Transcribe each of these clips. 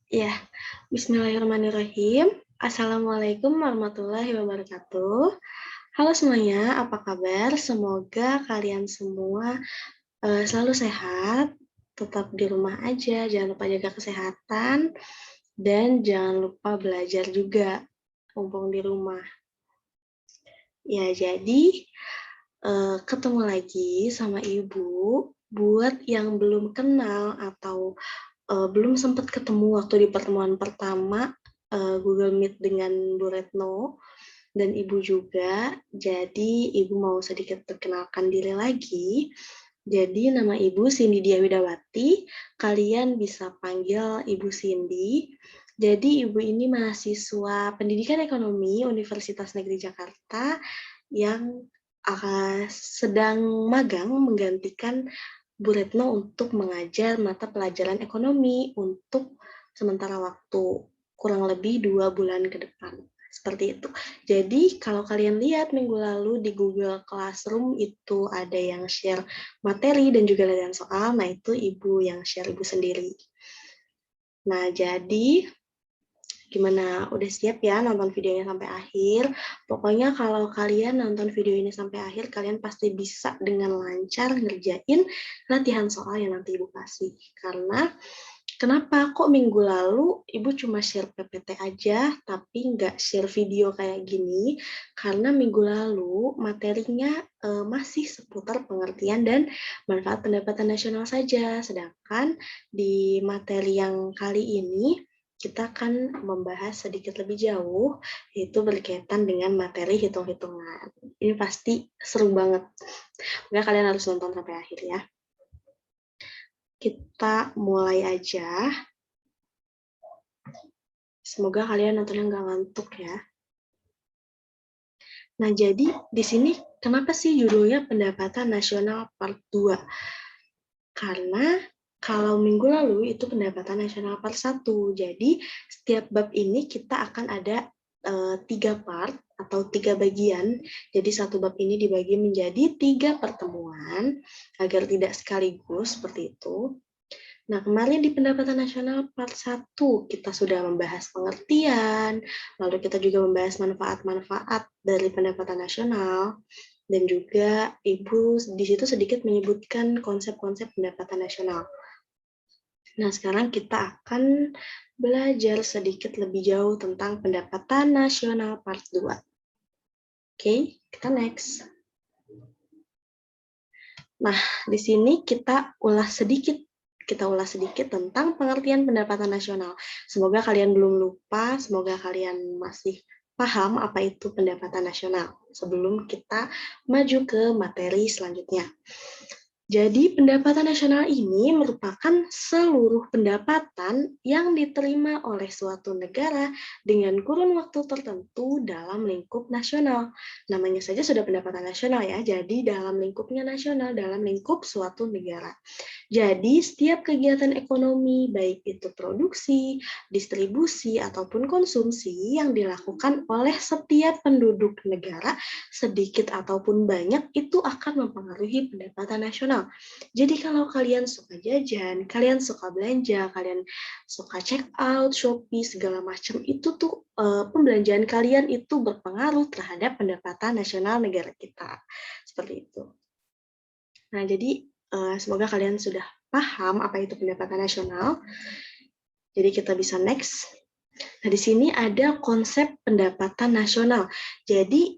Ya, bismillahirrahmanirrahim. Assalamualaikum warahmatullahi wabarakatuh. Halo semuanya, apa kabar? Semoga kalian semua selalu sehat, tetap di rumah aja, jangan lupa jaga kesehatan, dan jangan lupa belajar juga, mumpung di rumah. Ya, jadi ketemu lagi sama Ibu. Buat yang belum kenal atau belum sempat ketemu waktu di pertemuan pertama Google Meet dengan Bu Retno dan Ibu juga. Jadi Ibu mau sedikit perkenalkan diri lagi. Jadi nama Ibu Cindy Dia Widawati. Kalian bisa panggil Ibu Cindy. Jadi Ibu ini mahasiswa Pendidikan Ekonomi Universitas Negeri Jakarta yang sedang magang menggantikan Bu Retno untuk mengajar mata pelajaran ekonomi untuk sementara waktu, kurang lebih 2 bulan ke depan. Seperti itu. Jadi kalau kalian lihat minggu lalu di Google Classroom itu ada yang share materi dan juga latihan soal, nah itu Ibu yang share Ibu sendiri. Nah jadi gimana, udah siap ya nonton videonya sampai akhir? Pokoknya kalau kalian nonton video ini sampai akhir, kalian pasti bisa dengan lancar ngerjain latihan soal yang nanti Ibu kasih. Karena kenapa kok minggu lalu Ibu cuma share PPT aja, tapi nggak share video kayak gini? Karena minggu lalu materinya masih seputar pengertian dan manfaat pendapatan nasional saja. Sedangkan di materi yang kali ini, kita akan membahas sedikit lebih jauh, yaitu berkaitan dengan materi hitung-hitungan. Ini pasti seru banget. Maka kalian harus nonton sampai akhir ya. Kita mulai aja. Semoga kalian nontonnya nggak ngantuk ya. Nah, jadi di sini kenapa sih judulnya Pendapatan Nasional Part 2? Karena kalau minggu lalu itu pendapatan nasional part 1. Jadi setiap bab ini kita akan ada 3 part atau 3 bagian. Jadi satu bab ini dibagi menjadi 3 pertemuan agar tidak sekaligus seperti itu. Nah, kemarin di pendapatan nasional part 1 kita sudah membahas pengertian, lalu kita juga membahas manfaat-manfaat dari pendapatan nasional, dan juga Ibu di situ sedikit menyebutkan konsep-konsep pendapatan nasional. Nah, sekarang kita akan belajar sedikit lebih jauh tentang pendapatan nasional part 2. Oke, kita next. Nah, di sini kita ulas sedikit tentang pengertian pendapatan nasional. Semoga kalian belum lupa, semoga kalian masih paham apa itu pendapatan nasional sebelum kita maju ke materi selanjutnya. Jadi pendapatan nasional ini merupakan seluruh pendapatan yang diterima oleh suatu negara dengan kurun waktu tertentu dalam lingkup nasional. Namanya saja sudah pendapatan nasional ya, jadi dalam lingkupnya nasional, dalam lingkup suatu negara. Jadi setiap kegiatan ekonomi, baik itu produksi, distribusi, ataupun konsumsi yang dilakukan oleh setiap penduduk negara, sedikit ataupun banyak, itu akan mempengaruhi pendapatan nasional. Jadi kalau kalian suka jajan, kalian suka belanja, kalian suka check out, Shopee, segala macam, itu tuh pembelanjaan kalian itu berpengaruh terhadap pendapatan nasional negara kita. Seperti itu. Nah, jadi semoga kalian sudah paham apa itu pendapatan nasional. Jadi kita bisa next. Nah, di sini ada konsep pendapatan nasional. Jadi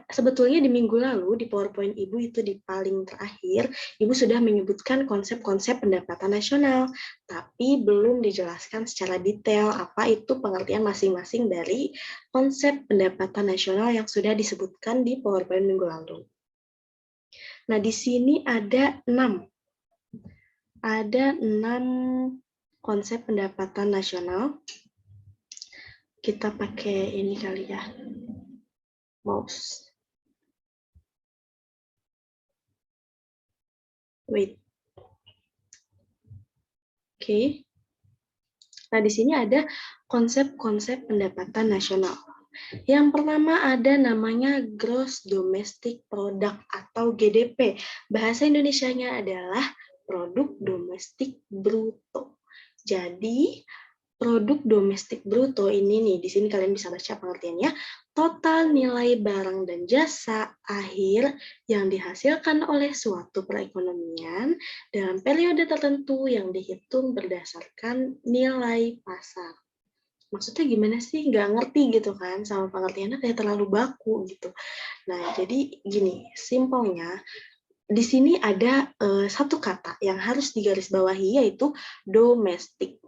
sebetulnya di minggu lalu di PowerPoint Ibu itu di paling terakhir, Ibu sudah menyebutkan konsep-konsep pendapatan nasional, tapi belum dijelaskan secara detail apa itu pengertian masing-masing dari konsep pendapatan nasional yang sudah disebutkan di PowerPoint minggu lalu. Nah, di sini ada 6 konsep pendapatan nasional. Kita pakai ini kali ya, mouse. Wait. Oke. Nah, di sini ada konsep-konsep pendapatan nasional. Yang pertama ada namanya Gross Domestic Product atau GDP. Bahasa Indonesianya adalah Produk Domestik Bruto. Jadi, produk domestik bruto ini nih, di sini kalian bisa baca pengertiannya, total nilai barang dan jasa akhir yang dihasilkan oleh suatu perekonomian dalam periode tertentu yang dihitung berdasarkan nilai pasar. Maksudnya gimana sih? Nggak ngerti gitu kan, sama pengertiannya kayak terlalu baku gitu. Nah, jadi gini, simpelnya, di sini ada satu kata yang harus digarisbawahi, yaitu domestik.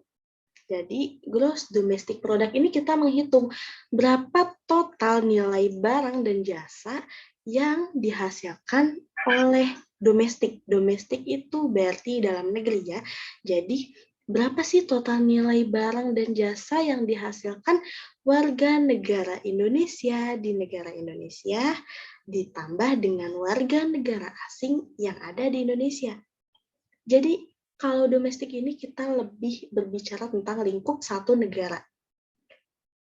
Jadi, gross domestic product ini kita menghitung berapa total nilai barang dan jasa yang dihasilkan oleh domestik. Domestik itu berarti dalam negeri ya. Jadi, berapa sih total nilai barang dan jasa yang dihasilkan warga negara Indonesia di negara Indonesia ditambah dengan warga negara asing yang ada di Indonesia. Jadi, kalau domestik ini kita lebih berbicara tentang lingkup satu negara.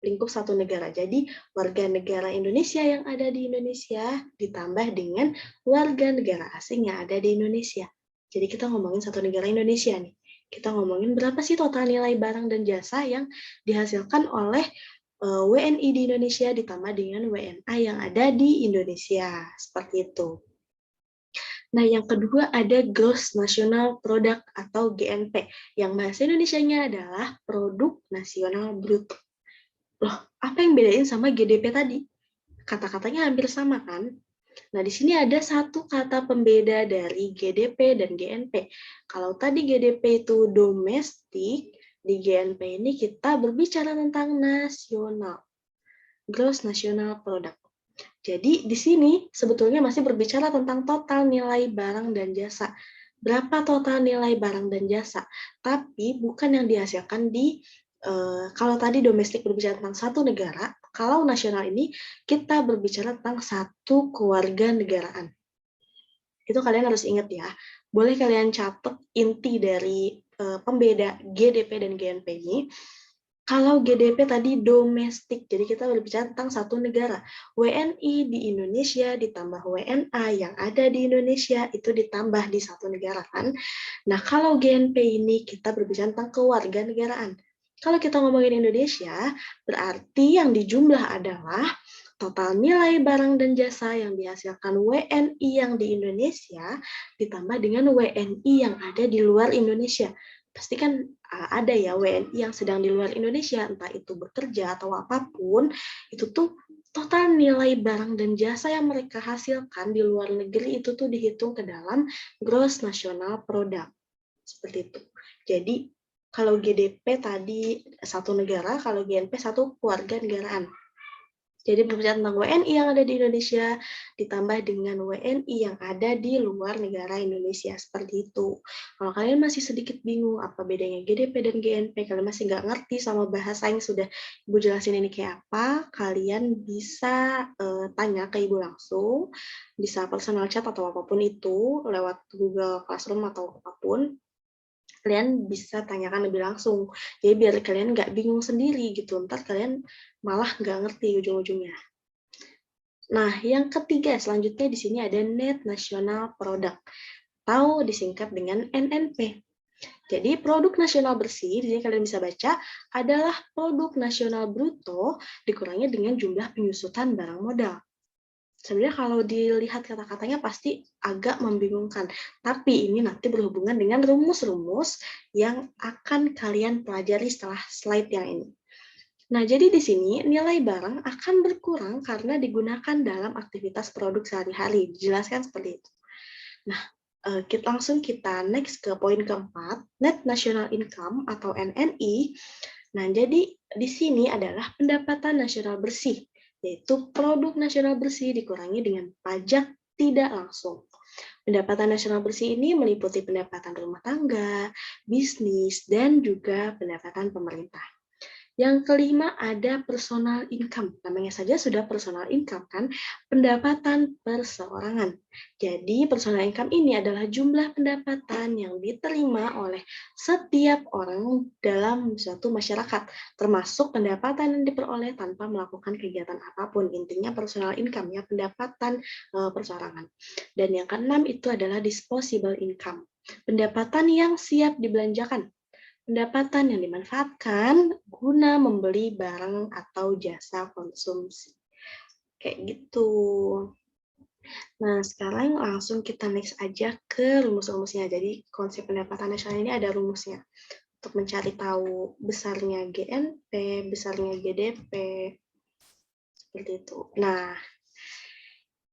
Lingkup satu negara. Jadi, warga negara Indonesia yang ada di Indonesia ditambah dengan warga negara asing yang ada di Indonesia. Jadi, kita ngomongin satu negara Indonesia nih. Kita ngomongin berapa sih total nilai barang dan jasa yang dihasilkan oleh WNI di Indonesia ditambah dengan WNA yang ada di Indonesia. Seperti itu. Nah, yang kedua ada Gross National Product atau GNP, yang bahasa Indonesianya adalah Produk Nasional Bruto. Loh, apa yang bedain sama GDP tadi? Kata-katanya hampir sama kan? Nah, di sini ada satu kata pembeda dari GDP dan GNP. Kalau tadi GDP itu domestik, di GNP ini kita berbicara tentang nasional. Gross National Product. Jadi di sini sebetulnya masih berbicara tentang total nilai barang dan jasa. Berapa total nilai barang dan jasa? Tapi bukan yang dihasilkan di, kalau tadi domestik berbicara tentang satu negara, kalau nasional ini kita berbicara tentang satu kewarganegaraan. Itu kalian harus ingat ya. Boleh kalian catat inti dari pembeda GDP dan GNP ini. Kalau GDP tadi domestik, jadi kita berbicara tentang satu negara. WNI di Indonesia ditambah WNA yang ada di Indonesia, itu ditambah di satu negara kan. Nah, kalau GNP ini kita berbicara tentang kewarganegaraan. Kalau kita ngomongin Indonesia, berarti yang dijumlah adalah total nilai barang dan jasa yang dihasilkan WNI yang di Indonesia ditambah dengan WNI yang ada di luar Indonesia. Pasti kan ada ya WNI yang sedang di luar Indonesia, entah itu bekerja atau apapun, itu tuh total nilai barang dan jasa yang mereka hasilkan di luar negeri itu tuh dihitung ke dalam gross national product. Seperti itu. Jadi, kalau GDP tadi satu negara, kalau GNP satu keluarga negaraan. Jadi berbicara tentang WNI yang ada di Indonesia ditambah dengan WNI yang ada di luar negara Indonesia, seperti itu. Kalau kalian masih sedikit bingung apa bedanya GDP dan GNP, kalian masih nggak ngerti sama bahasa yang sudah Ibu jelasin ini kayak apa, kalian bisa tanya ke Ibu langsung, bisa personal chat atau apapun itu, lewat Google Classroom atau apapun. Kalian bisa tanyakan lebih langsung. Jadi biar kalian nggak bingung sendiri gitu. Ntar kalian malah nggak ngerti ujung-ujungnya. Nah, yang ketiga selanjutnya di sini ada Net National Product, atau disingkat dengan NNP. Jadi produk nasional bersih, di sini kalian bisa baca, adalah produk nasional bruto dikurangi dengan jumlah penyusutan barang modal. Sebenarnya kalau dilihat kata-katanya pasti agak membingungkan, tapi ini nanti berhubungan dengan rumus-rumus yang akan kalian pelajari setelah slide yang ini. Nah, jadi di sini nilai barang akan berkurang karena digunakan dalam aktivitas produk sehari-hari. Dijelaskan seperti itu. Nah, langsung kita next ke poin keempat, Net National Income atau NNI. Nah, jadi di sini adalah pendapatan nasional bersih, yaitu produk nasional bersih dikurangi dengan pajak tidak langsung. Pendapatan nasional bersih ini meliputi pendapatan rumah tangga, bisnis, dan juga pendapatan pemerintah. Yang kelima ada personal income. Namanya saja sudah personal income kan, pendapatan perseorangan. Jadi personal income ini adalah jumlah pendapatan yang diterima oleh setiap orang dalam suatu masyarakat, termasuk pendapatan yang diperoleh tanpa melakukan kegiatan apapun. Intinya personal income ya, pendapatan perseorangan. Dan yang keenam itu adalah disposable income. Pendapatan yang siap dibelanjakan. pendapatan yang dimanfaatkan guna membeli barang atau jasa konsumsi. Kayak gitu. Nah, sekarang langsung kita next aja ke rumus-rumusnya. Jadi, konsep pendapatan nasional ini ada rumusnya. Untuk mencari tahu besarnya GNP, besarnya GDP, seperti itu. Nah,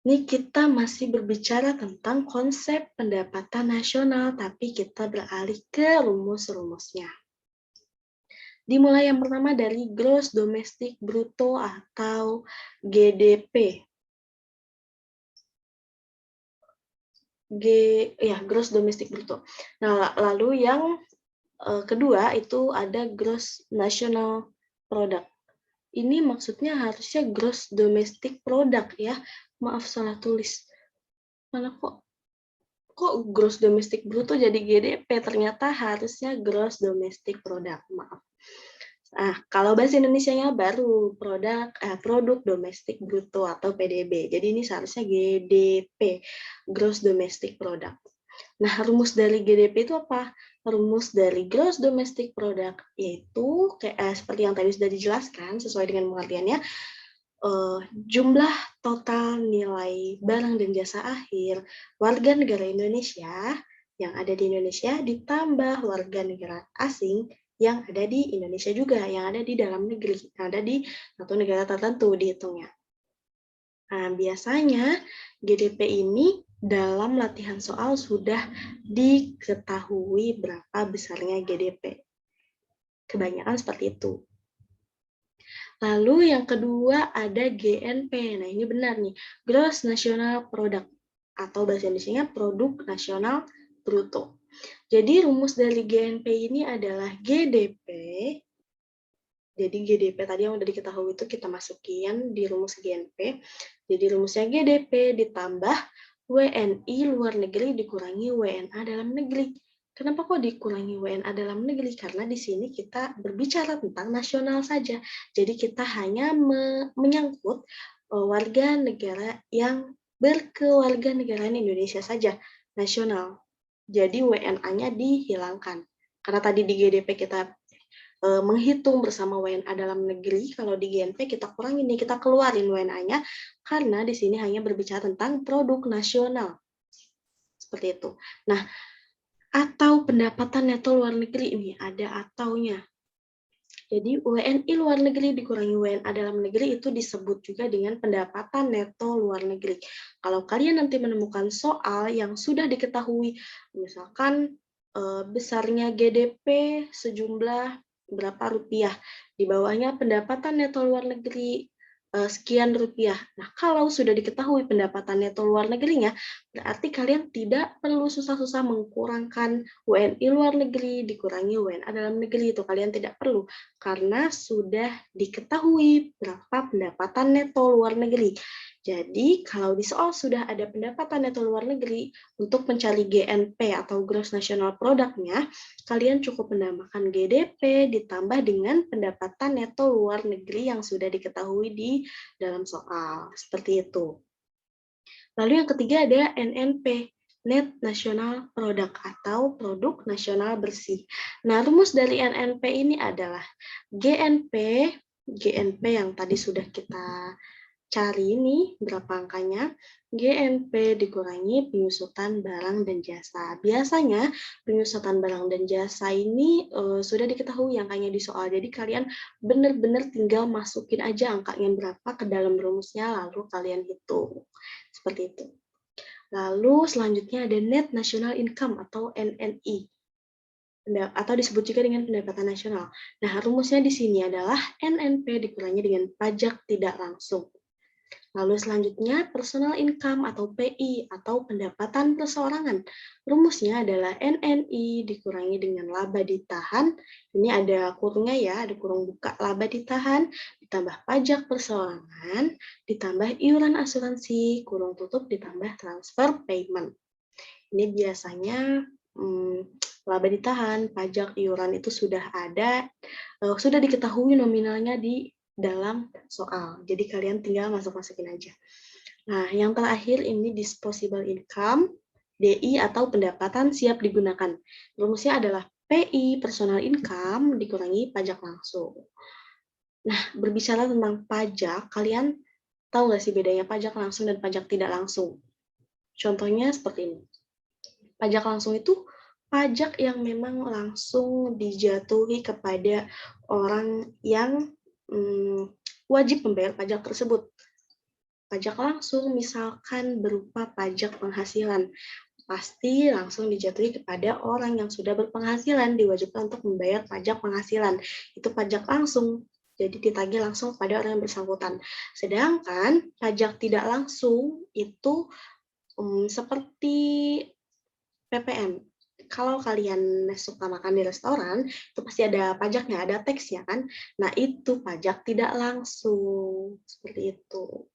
ini kita masih berbicara tentang konsep pendapatan nasional, tapi kita beralih ke rumus-rumusnya. Dimulai yang pertama dari Gross Domestic Bruto atau GDP. Gross Domestic Bruto. Nah, lalu yang kedua itu ada Gross National Product. Ini maksudnya harusnya Gross Domestic Product ya. Maaf salah tulis. Mana kok Gross Domestic Bruto jadi GDP? Ternyata harusnya Gross Domestic Product. Maaf. Nah, kalau bahasa Indonesianya baru produk domestik bruto atau PDB. Jadi ini seharusnya GDP, Gross Domestic Product. Nah, rumus dari GDP itu apa? Rumus dari Gross Domestic Product yaitu seperti yang tadi sudah dijelaskan sesuai dengan pengertiannya, jumlah total nilai barang dan jasa akhir warga negara Indonesia yang ada di Indonesia ditambah warga negara asing yang ada di Indonesia juga, yang ada di dalam negeri, yang ada di satu negara tertentu dihitungnya. Nah, biasanya GDP ini dalam latihan soal sudah diketahui berapa besarnya GDP. Kebanyakan seperti itu. Lalu yang kedua ada GNP. Nah, ini benar nih. Gross National Product atau bahasa Indonesianya Produk Nasional Bruto. Jadi rumus dari GNP ini adalah GDP. Jadi GDP tadi yang sudah diketahui itu kita masukin di rumus GNP. Jadi rumusnya GDP ditambah WNI luar negeri dikurangi WNA dalam negeri. Kenapa kok dikurangi WNA dalam negeri? Karena di sini kita berbicara tentang nasional saja. Jadi kita hanya menyangkut warga negara yang berkewarganegaraan Indonesia saja, nasional. Jadi WNA-nya dihilangkan. Karena tadi di GDP kita menghitung bersama WNA dalam negeri, kalau di GNP kita kurangin nih, kita keluarin WNA-nya, karena di sini hanya berbicara tentang produk nasional. Seperti itu. Nah, atau pendapatan neto luar negeri, ini ada ataunya. Jadi WNI luar negeri dikurangi WNA dalam negeri itu disebut juga dengan pendapatan neto luar negeri. Kalau kalian nanti menemukan soal yang sudah diketahui, misalkan besarnya GDP sejumlah berapa rupiah, di bawahnya pendapatan neto luar negeri sekian rupiah. Nah, kalau sudah diketahui pendapatan neto luar negerinya, berarti kalian tidak perlu susah-susah mengkurangkan WNI luar negeri dikurangi WNA dalam negeri, itu kalian tidak perlu karena sudah diketahui berapa pendapatan neto luar negeri. Jadi, kalau di soal sudah ada pendapatan neto luar negeri, untuk mencari GNP atau Gross National Product-nya, kalian cukup menambahkan GDP ditambah dengan pendapatan neto luar negeri yang sudah diketahui di dalam soal. Seperti itu. Lalu yang ketiga ada NNP, Net National Product atau Produk Nasional Bersih. Nah, rumus dari NNP ini adalah GNP yang tadi sudah kita cari ini berapa angkanya, GNP dikurangi penyusutan barang dan jasa. Biasanya penyusutan barang dan jasa ini sudah diketahui angkanya di soal, jadi kalian benar-benar tinggal masukin aja angkanya berapa ke dalam rumusnya, lalu kalian hitung. Seperti itu. Lalu selanjutnya ada Net National Income atau NNI. Atau disebut juga dengan pendapatan nasional. Nah, rumusnya di sini adalah NNP dikurangi dengan pajak tidak langsung. Lalu selanjutnya personal income atau PI atau pendapatan perseorangan. Rumusnya adalah NNI dikurangi dengan laba ditahan. Ini ada kurungnya ya, ada kurung buka, laba ditahan, ditambah pajak perseorangan, ditambah iuran asuransi, kurung tutup, ditambah transfer payment. Ini biasanya laba ditahan, pajak, iuran itu sudah ada, sudah diketahui nominalnya di dalam soal. Jadi kalian tinggal masukin aja. Nah, yang terakhir ini disposable income, DI atau pendapatan siap digunakan. Rumusnya adalah PI, personal income, dikurangi pajak langsung. Nah, berbicara tentang pajak, kalian tahu nggak sih bedanya pajak langsung dan pajak tidak langsung? Contohnya seperti ini. Pajak langsung itu pajak yang memang langsung dijatuhi kepada orang yang wajib membayar pajak tersebut. Pajak langsung misalkan berupa pajak penghasilan, pasti langsung dijatuhi kepada orang yang sudah berpenghasilan, diwajibkan untuk membayar pajak penghasilan. Itu pajak langsung, jadi ditagih langsung pada orang yang bersangkutan. Sedangkan pajak tidak langsung itu seperti PPN. Kalau kalian suka makan di restoran, itu pasti ada pajaknya, ada tax-nya kan. Nah, itu pajak tidak langsung. Seperti itu.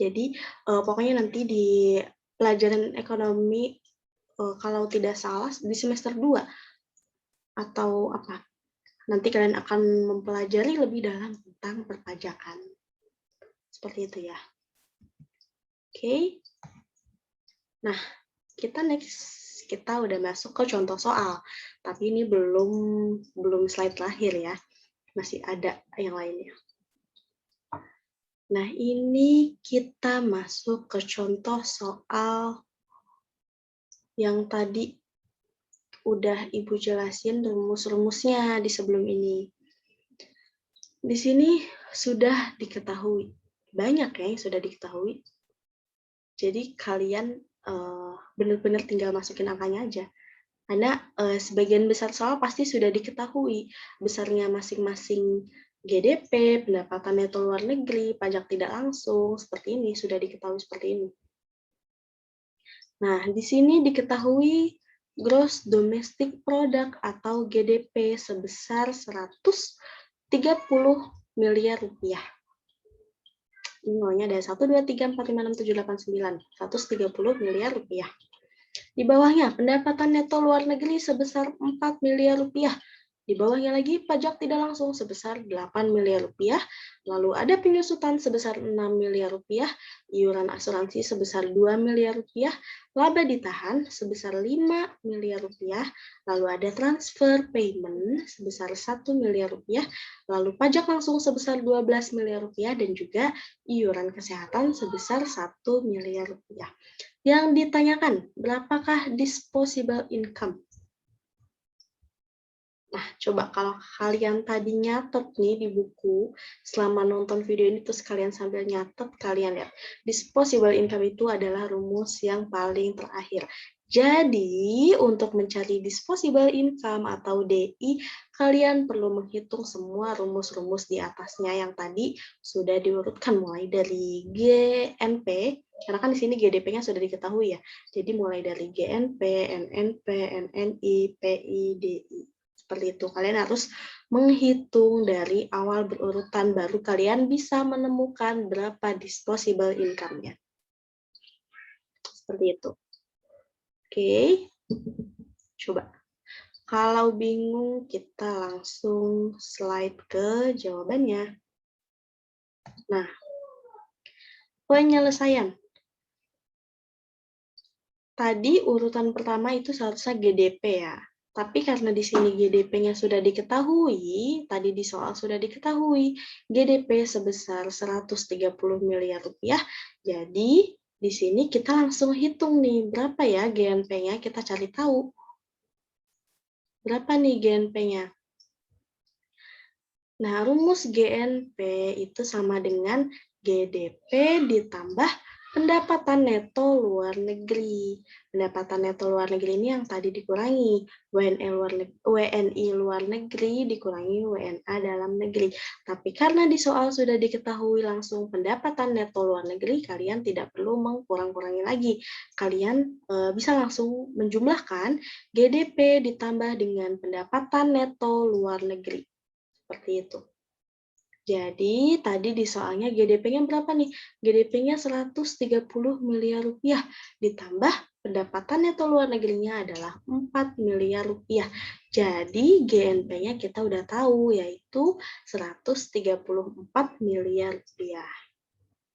Jadi, pokoknya nanti di pelajaran ekonomi, kalau tidak salah di semester 2 atau apa, nanti kalian akan mempelajari lebih dalam tentang perpajakan. Seperti itu ya. Oke. Nah, kita udah masuk ke contoh soal. Tapi ini belum slide terakhir ya. Masih ada yang lainnya. Nah, ini kita masuk ke contoh soal yang tadi udah Ibu jelasin rumus-rumusnya di sebelum ini. Di sini sudah diketahui. Banyak ya yang sudah diketahui. Jadi kalian benar-benar tinggal masukin angkanya aja. Karena sebagian besar soal pasti sudah diketahui besarnya masing-masing GDP, pendapatan neto luar negeri, pajak tidak langsung, seperti ini, sudah diketahui seperti ini. Nah, di sini diketahui gross domestic product atau GDP sebesar 130 miliar rupiah. Ini nolnya ada 1, 2, 3, 4, 5, 6, 7, 8, 9. 130 miliar rupiah. Di bawahnya, pendapatan neto luar negeri sebesar 4 miliar rupiah. Di bawahnya lagi, pajak tidak langsung sebesar 8 miliar rupiah. Lalu ada penyusutan sebesar 6 miliar rupiah, iuran asuransi sebesar 2 miliar rupiah, laba ditahan sebesar 5 miliar rupiah, lalu ada transfer payment sebesar 1 miliar rupiah, lalu pajak langsung sebesar 12 miliar rupiah, dan juga iuran kesehatan sebesar 1 miliar rupiah. Yang ditanyakan, berapakah disposable income? Nah, coba kalau kalian tadi nyatet nih di buku, selama nonton video ini terus kalian sambil nyatet, kalian lihat, disposable income itu adalah rumus yang paling terakhir. Jadi, untuk mencari disposable income atau DI, kalian perlu menghitung semua rumus-rumus di atasnya yang tadi sudah diurutkan, mulai dari GNP, karena kan di sini GDP-nya sudah diketahui ya. Jadi, mulai dari GNP, NNP, NNI, PI, DI. Seperti itu, kalian harus menghitung dari awal berurutan, baru kalian bisa menemukan berapa disposable income-nya. Seperti itu. Oke, coba. Kalau bingung, kita langsung slide ke jawabannya. Nah, penyelesaian. Tadi urutan pertama itu seharusnya GDP ya. Tapi karena di sini GDP-nya sudah diketahui, tadi di soal sudah diketahui, GDP sebesar 130 miliar rupiah, jadi di sini kita langsung hitung nih, berapa ya GNP-nya, kita cari tahu. Berapa nih GNP-nya? Nah, rumus GNP itu sama dengan GDP ditambah pendapatan neto luar negeri. Pendapatan neto luar negeri ini yang tadi dikurangi. WNI luar negeri dikurangi WNA dalam negeri. Tapi karena di soal sudah diketahui langsung pendapatan neto luar negeri, kalian tidak perlu mengkurang-kurangi lagi. Kalian bisa langsung menjumlahkan GDP ditambah dengan pendapatan neto luar negeri. Seperti itu. Jadi, tadi di soalnya GDP-nya berapa nih? GDP-nya 130 miliar rupiah, ditambah pendapatan neto luar negerinya adalah 4 miliar rupiah. Jadi, GNP-nya kita udah tahu, yaitu 134 miliar rupiah.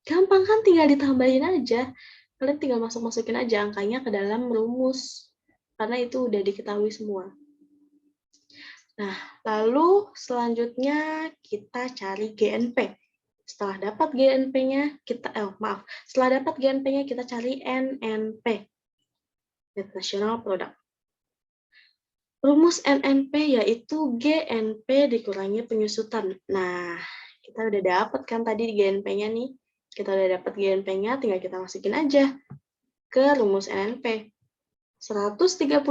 Gampang kan, tinggal ditambahin aja. Kalian tinggal masukin aja angkanya ke dalam rumus, karena itu udah diketahui semua. Nah, lalu selanjutnya kita cari GNP. Setelah dapat GNP-nya, setelah dapat GNP-nya kita cari NNP, Net National Product. Rumus NNP yaitu GNP dikurangi penyusutan. Nah, kita udah dapat kan tadi GNP-nya nih. Kita udah dapat GNP-nya, tinggal kita masukin aja ke rumus NNP. 134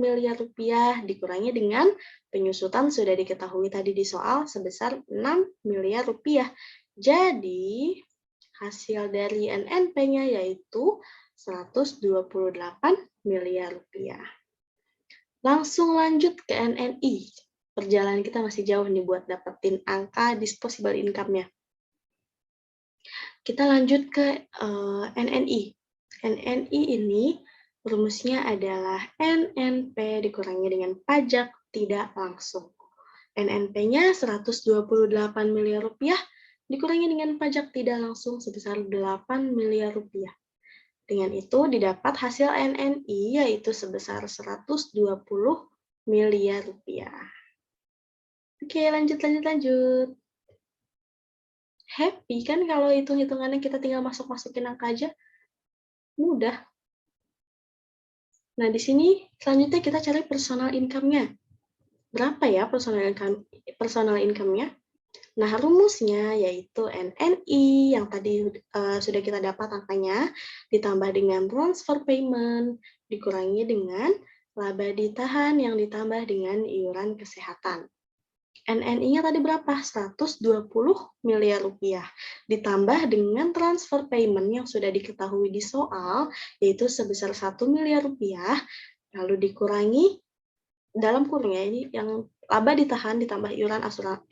miliar rupiah dikurangi dengan penyusutan sudah diketahui tadi di soal sebesar 6 miliar rupiah. Jadi, hasil dari NNP-nya yaitu 128 miliar rupiah. Langsung lanjut ke NNI. Perjalanan kita masih jauh nih buat dapetin angka disposable income-nya. Kita lanjut ke NNI. NNI ini rumusnya adalah NNP dikurangi dengan pajak tidak langsung. NNP-nya 128 miliar rupiah dikurangi dengan pajak tidak langsung sebesar 8 miliar rupiah. Dengan itu didapat hasil NNI yaitu sebesar 120 miliar rupiah. Oke, lanjut. Happy kan kalau hitung-hitungannya kita tinggal masukin angka aja? Mudah. Nah, di sini selanjutnya kita cari personal income-nya. Berapa ya personal income-nya? Nah, rumusnya yaitu NNI yang tadi sudah kita dapat angkanya, ditambah dengan transfer payment, dikurangi dengan laba ditahan yang ditambah dengan iuran kesehatan. NNI-nya tadi berapa? 120 miliar rupiah. Ditambah dengan transfer payment yang sudah diketahui di soal, yaitu sebesar 1 miliar rupiah, lalu dikurangi dalam kurung ya, ini yang laba ditahan ditambah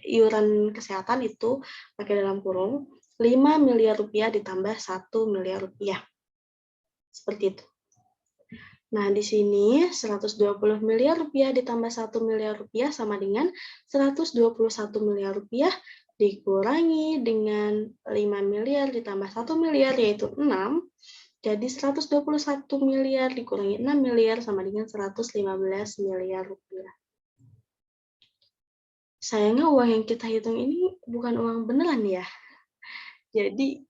iuran kesehatan itu pakai dalam kurung, 5 miliar rupiah ditambah 1 miliar rupiah. Seperti itu. Nah, di sini 120 miliar rupiah ditambah 1 miliar rupiah sama dengan 121 miliar rupiah dikurangi dengan 5 miliar ditambah 1 miliar yaitu 6. Jadi 121 miliar dikurangi 6 miliar sama dengan 115 miliar rupiah. Sayangnya uang yang kita hitung ini bukan uang beneran ya. Jadi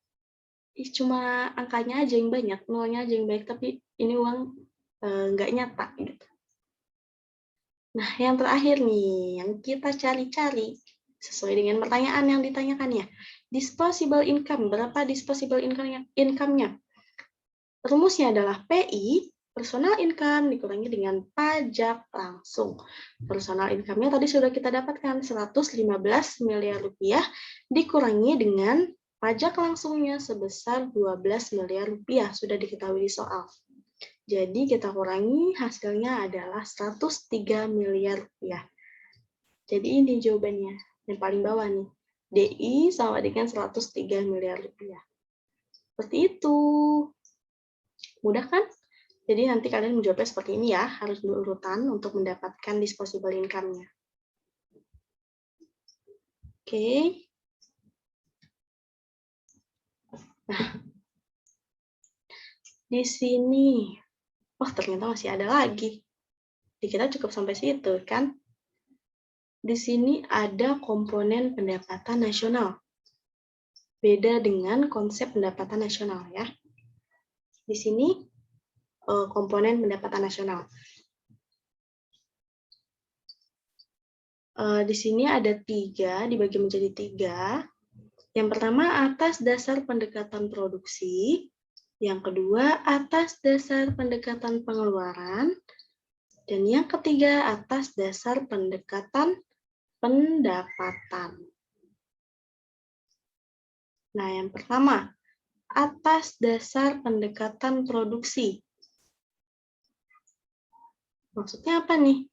cuma angkanya aja yang banyak, nolnya aja yang baik, tapi ini uang nggak nyata gitu. Nah, yang terakhir nih, yang kita cari-cari sesuai dengan pertanyaan yang ditanyakannya. Disposable income, berapa disposable income-nya? Rumusnya adalah PI, personal income dikurangi dengan pajak langsung. Personal income-nya tadi sudah kita dapatkan 115 miliar rupiah dikurangi dengan pajak langsungnya sebesar 12 miliar rupiah, sudah diketahui di soal. Jadi kita kurangi hasilnya adalah 103 miliar rupiah. Jadi ini jawabannya, yang paling bawah nih. DI sama dengan 103 miliar rupiah. Seperti itu. Mudah kan? Jadi nanti kalian menjawabnya seperti ini ya, harus berurutan untuk mendapatkan disposable income-nya. Oke. Nah, di sini, ternyata masih ada lagi. Di kita cukup sampai situ kan? Di sini ada komponen pendapatan nasional. Beda dengan konsep pendapatan nasional ya. Di sini komponen pendapatan nasional. Di sini ada 3, dibagi menjadi 3. Yang pertama atas dasar pendekatan produksi, yang kedua atas dasar pendekatan pengeluaran, dan yang ketiga atas dasar pendekatan pendapatan. Nah, yang pertama, atas dasar pendekatan produksi. Maksudnya apa nih?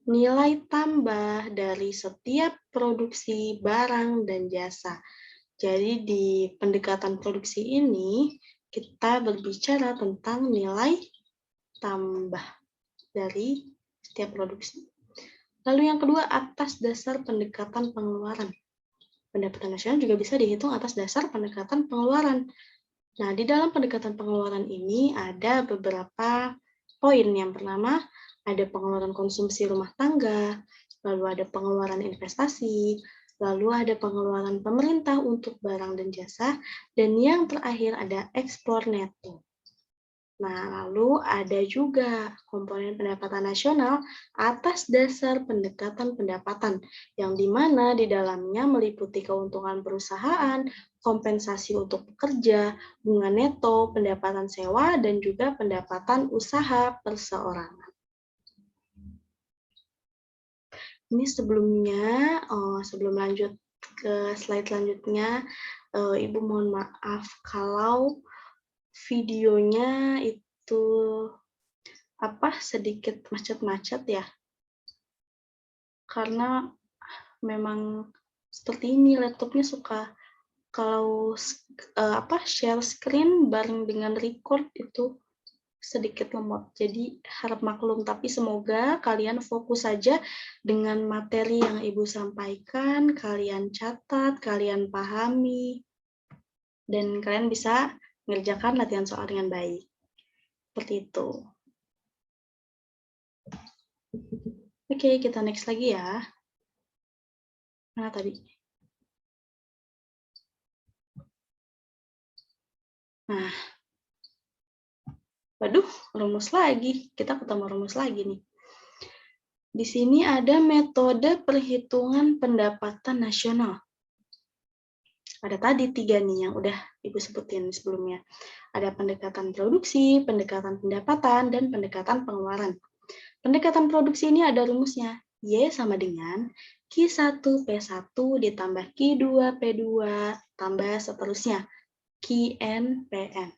Nilai tambah dari setiap produksi barang dan jasa. Jadi di pendekatan produksi ini, kita berbicara tentang nilai tambah dari setiap produksi. Lalu yang kedua, atas dasar pendekatan pengeluaran. Pendapatan nasional juga bisa dihitung atas dasar pendekatan pengeluaran. Nah, di dalam pendekatan pengeluaran ini ada beberapa poin. Yang pertama, ada pengeluaran konsumsi rumah tangga, lalu ada pengeluaran investasi, lalu ada pengeluaran pemerintah untuk barang dan jasa, dan yang terakhir ada ekspor neto. Nah, lalu ada juga komponen pendapatan nasional atas dasar pendekatan pendapatan, yang dimana di dalamnya meliputi keuntungan perusahaan, kompensasi untuk pekerja, bunga neto, pendapatan sewa, dan juga pendapatan usaha perseorangan. Ini sebelumnya, sebelum lanjut ke slide selanjutnya, Ibu mohon maaf kalau videonya itu sedikit macet-macet ya, karena memang seperti ini laptopnya suka kalau share screen bareng dengan record itu sedikit lemot, jadi harap maklum, tapi semoga kalian fokus saja dengan materi yang Ibu sampaikan, kalian catat, kalian pahami, dan kalian bisa mengerjakan latihan soal dengan baik. Seperti itu. Oke, kita next lagi ya. Mana tadi? Nah, waduh, rumus lagi. Kita ketemu rumus lagi nih. Di sini ada metode perhitungan pendapatan nasional. Ada tadi 3 nih yang udah Ibu sebutin sebelumnya. Ada pendekatan produksi, pendekatan pendapatan, dan pendekatan pengeluaran. Pendekatan produksi ini ada rumusnya. Y sama dengan Q1 P1 ditambah Q2 P2 tambah seterusnya. Qn Pn.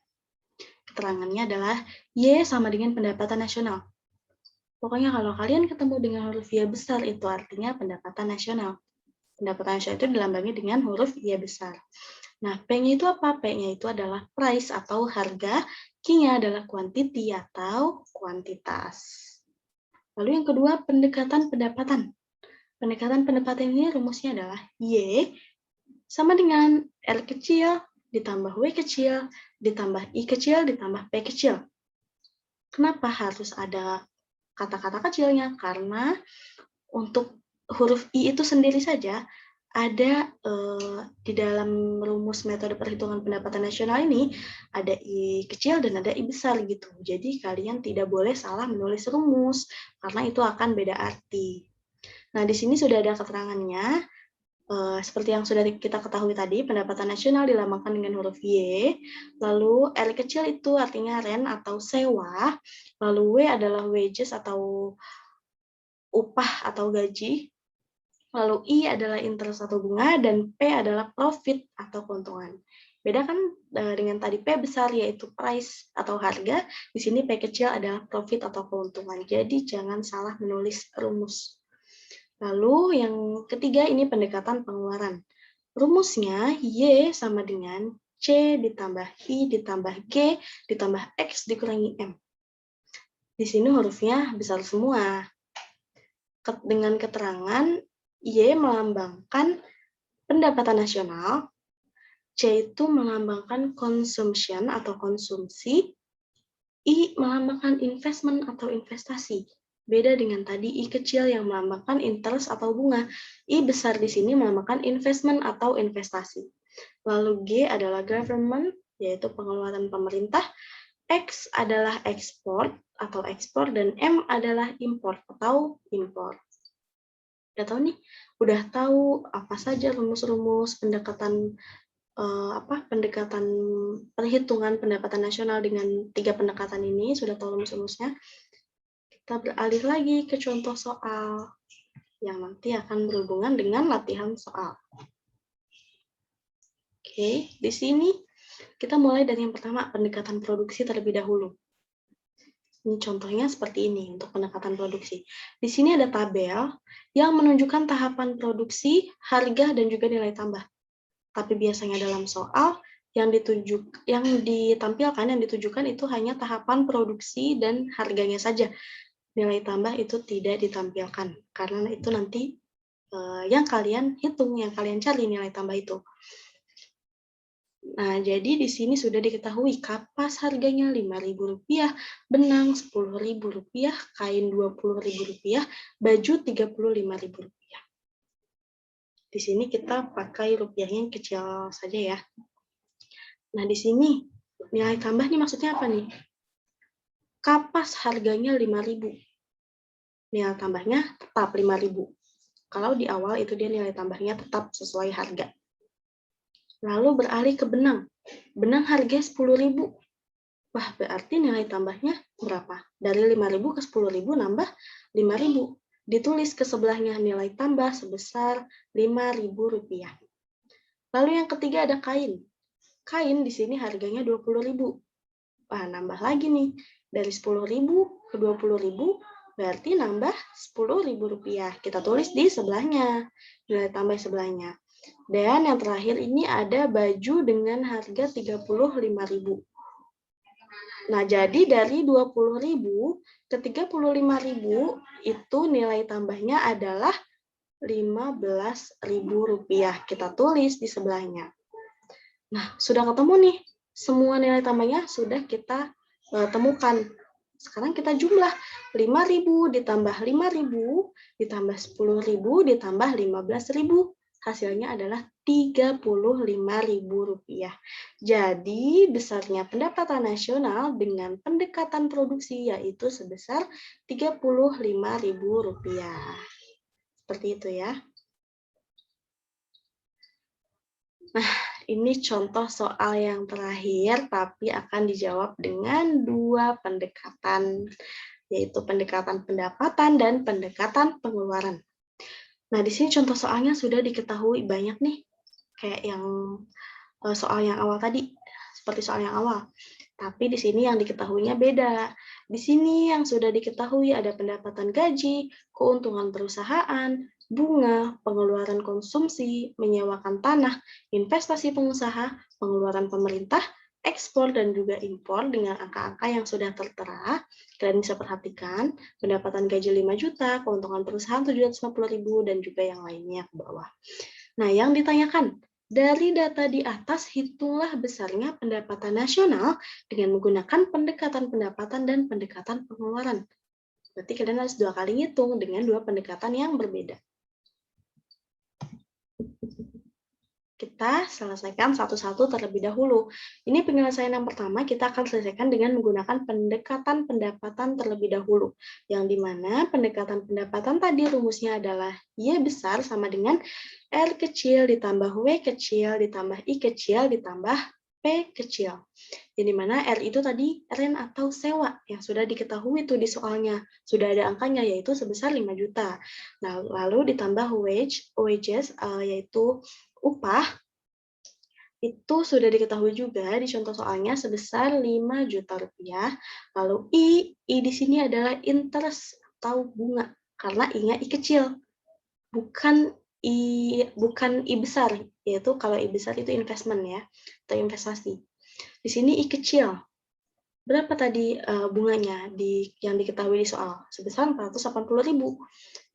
Keterangannya adalah Y sama dengan pendapatan nasional. Pokoknya kalau kalian ketemu dengan huruf Y besar, itu artinya pendapatan nasional. Pendapatan nasional itu dilambangi dengan huruf Y besar. Nah, P-nya itu apa? P-nya itu adalah price atau harga, Q-nya adalah quantity atau kuantitas. Lalu yang kedua, pendekatan pendapatan. Pendekatan pendapatan ini rumusnya adalah Y sama dengan R kecil ditambah W kecil, ditambah I kecil, ditambah P kecil. Kenapa harus ada kata-kata kecilnya? Karena untuk huruf I itu sendiri saja ada di dalam rumus metode perhitungan pendapatan nasional ini ada I kecil dan ada I besar gitu. Jadi kalian tidak boleh salah menulis rumus karena itu akan beda arti. Nah, di sini sudah ada keterangannya. Seperti yang sudah kita ketahui tadi, pendapatan nasional dilambangkan dengan huruf Y, lalu R kecil itu artinya rent atau sewa, lalu W adalah wages atau upah atau gaji, lalu I adalah interest atau bunga, dan P adalah profit atau keuntungan. Beda kan dengan tadi P besar yaitu price atau harga, di sini P kecil adalah profit atau keuntungan. Jadi jangan salah menulis rumus. Lalu yang ketiga ini pendekatan pengeluaran. Rumusnya Y sama dengan C ditambah I ditambah G ditambah X dikurangi M. Di sini hurufnya besar semua. Dengan keterangan Y melambangkan pendapatan nasional, C itu melambangkan consumption atau konsumsi, I melambangkan investment atau investasi. Beda dengan tadi I kecil yang melambangkan interest atau bunga. I besar di sini melambangkan investment atau investasi. Lalu G adalah government, yaitu pengeluaran pemerintah. X adalah ekspor atau ekspor, dan M adalah import atau impor. Udah tahu nih? Udah tahu apa saja rumus-rumus pendekatan pendekatan perhitungan pendapatan nasional dengan 3 pendekatan ini? Sudah tahu rumus-rumusnya? Kita beralih lagi ke contoh soal yang nanti akan berhubungan dengan latihan soal. Oke, di sini kita mulai dari yang pertama, pendekatan produksi terlebih dahulu. Ini contohnya seperti ini untuk pendekatan produksi. Di sini ada tabel yang menunjukkan tahapan produksi, harga, dan juga nilai tambah. Tapi biasanya dalam soal yang ditujukan itu hanya tahapan produksi dan harganya saja. Nilai tambah itu tidak ditampilkan karena itu nanti yang kalian hitung, yang kalian cari nilai tambah itu. Nah, jadi di sini sudah diketahui kapas harganya Rp5.000, benang Rp10.000, kain Rp20.000, baju Rp35.000. Di sini kita pakai rupiahnya yang kecil saja ya. Nah, di sini nilai tambah nih maksudnya apa nih? Kapas harganya Rp5.000. Nilai tambahnya tetap Rp5.000. Kalau di awal itu dia nilai tambahnya tetap sesuai harga. Lalu beralih ke benang. Benang harga Rp10.000. Wah, berarti nilai tambahnya berapa? Dari Rp5.000 ke Rp10.000 nambah Rp5.000. Ditulis ke sebelahnya nilai tambah sebesar Rp5.000. Lalu yang ketiga ada kain. Kain di sini harganya Rp20.000. Wah, nambah lagi nih. Dari Rp10.000 ke Rp20.000, berarti nambah Rp10.000. Kita tulis di sebelahnya, nilai tambah sebelahnya. Dan yang terakhir ini ada baju dengan harga Rp35.000. Nah, jadi dari Rp20.000 ke Rp35.000 itu nilai tambahnya adalah Rp15.000. Kita tulis di sebelahnya. Nah, sudah ketemu nih. Semua nilai tambahnya sudah kita temukan. Sekarang kita jumlah. 5.000 ditambah 5.000 ditambah 10.000 ditambah 15.000. Hasilnya adalah Rp35.000. Jadi, besarnya pendapatan nasional dengan pendekatan produksi yaitu sebesar Rp35.000. Seperti itu ya. Nah, ini contoh soal yang terakhir, tapi akan dijawab dengan dua pendekatan, yaitu pendekatan pendapatan dan pendekatan pengeluaran. Nah, di sini contoh soalnya sudah diketahui banyak nih, kayak yang soal yang awal tadi, seperti soal yang awal. Tapi di sini yang diketahuinya beda. Di sini yang sudah diketahui ada pendapatan gaji, keuntungan perusahaan, bunga, pengeluaran konsumsi, menyewakan tanah, investasi pengusaha, pengeluaran pemerintah, ekspor dan juga impor dengan angka-angka yang sudah tertera. Kalian bisa perhatikan, pendapatan gaji 5 juta, keuntungan perusahaan 750.000, dan juga yang lainnya ke bawah. Nah, yang ditanyakan, dari data di atas, hitunglah besarnya pendapatan nasional dengan menggunakan pendekatan pendapatan dan pendekatan pengeluaran. Berarti kalian harus 2 kali ngitung dengan 2 pendekatan yang berbeda. Kita selesaikan satu-satu terlebih dahulu. Ini penyelesaian yang pertama, kita akan selesaikan dengan menggunakan pendekatan pendapatan terlebih dahulu. Yang dimana pendekatan pendapatan tadi rumusnya adalah Y besar sama dengan R kecil ditambah W kecil ditambah I kecil ditambah P kecil. Yang dimana R itu tadi rent atau sewa yang sudah diketahui itu di soalnya. Sudah ada angkanya yaitu sebesar 5 juta. Nah, lalu ditambah wages yaitu upah itu sudah diketahui juga di contoh soalnya sebesar 5 juta rupiah. Lalu I di sini adalah interest atau bunga karena I-nya I kecil. Bukan I besar, yaitu kalau I besar itu investment ya atau investasi. Di sini I kecil. Berapa tadi bunganya yang diketahui di soal? Sebesar 480.000.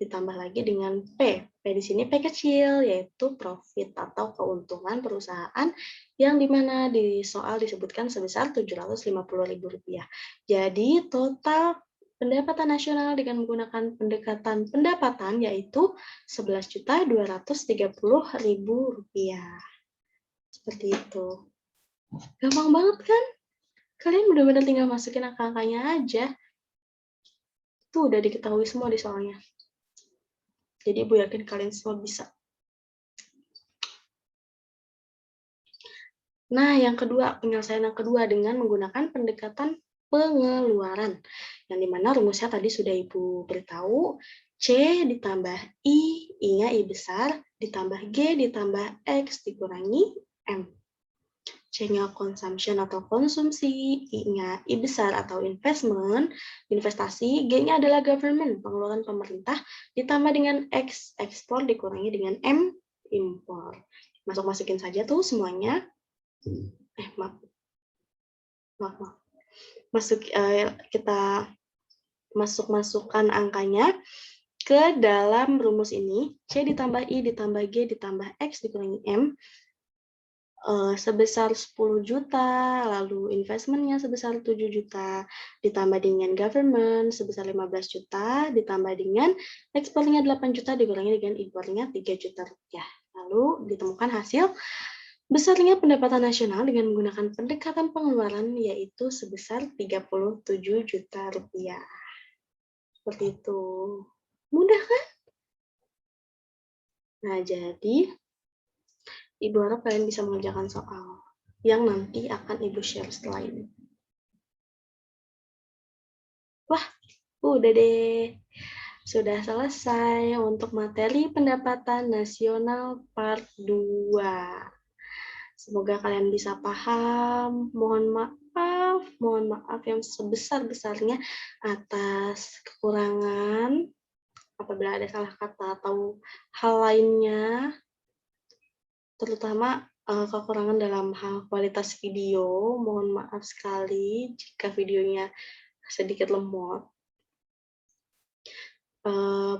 Ditambah lagi dengan P. P di sini P kecil, yaitu profit atau keuntungan perusahaan yang dimana di soal disebutkan sebesar Rp750.000. Jadi total pendapatan nasional dengan menggunakan pendekatan pendapatan yaitu Rp11.230.000. Seperti itu. Gampang banget kan? Kalian benar-benar tinggal masukin angka-angkanya aja. Itu udah diketahui semua di soalnya. Jadi Ibu yakin kalian semua bisa. Nah, yang kedua, penyelesaian yang kedua dengan menggunakan pendekatan pengeluaran. Yang dimana rumusnya tadi sudah Ibu beritahu, C ditambah I-nya I besar, ditambah G ditambah X dikurangi M. C-nya consumption atau konsumsi, I-nya I besar atau investment, investasi, G-nya adalah government, pengeluaran pemerintah, ditambah dengan X, ekspor dikurangi dengan M, impor. Masuk-masukin saja tuh semuanya. Maaf. Kita masuk-masukkan angkanya ke dalam rumus ini, C ditambah I ditambah G ditambah X dikurangi M. sebesar 10 juta, lalu investment-nya sebesar 7 juta, ditambah dengan government sebesar 15 juta, ditambah dengan ekspornya 8 juta, dikurangi dengan impornya 3 juta rupiah. Lalu ditemukan hasil besarnya pendapatan nasional dengan menggunakan pendekatan pengeluaran yaitu sebesar 37 juta rupiah. Seperti itu. Mudah kan? Nah, jadi Ibu harap kalian bisa mengerjakan soal yang nanti akan Ibu share setelah ini. Wah, udah deh. Sudah selesai untuk materi pendapatan nasional part 2. Semoga kalian bisa paham. Mohon maaf yang sebesar-besarnya atas kekurangan apabila ada salah kata atau hal lainnya, terutama kekurangan dalam hal kualitas video. Mohon maaf sekali jika videonya sedikit lemot.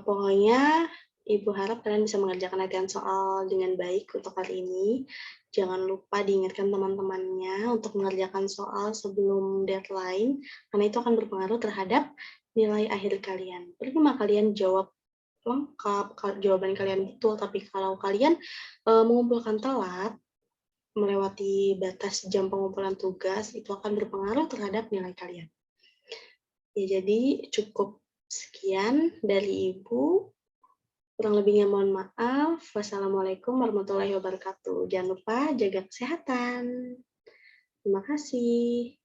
Pokoknya Ibu harap kalian bisa mengerjakan latihan soal dengan baik untuk hari ini. Jangan lupa diingatkan teman-temannya untuk mengerjakan soal sebelum deadline, karena itu akan berpengaruh terhadap nilai akhir kalian. Percuma kalian jawab lengkap, jawaban kalian betul, tapi kalau kalian mengumpulkan telat, melewati batas jam pengumpulan tugas, itu akan berpengaruh terhadap nilai kalian. Ya, jadi cukup sekian dari Ibu. Kurang lebihnya mohon maaf. Wassalamualaikum warahmatullahi wabarakatuh. Jangan lupa jaga kesehatan. Terima kasih.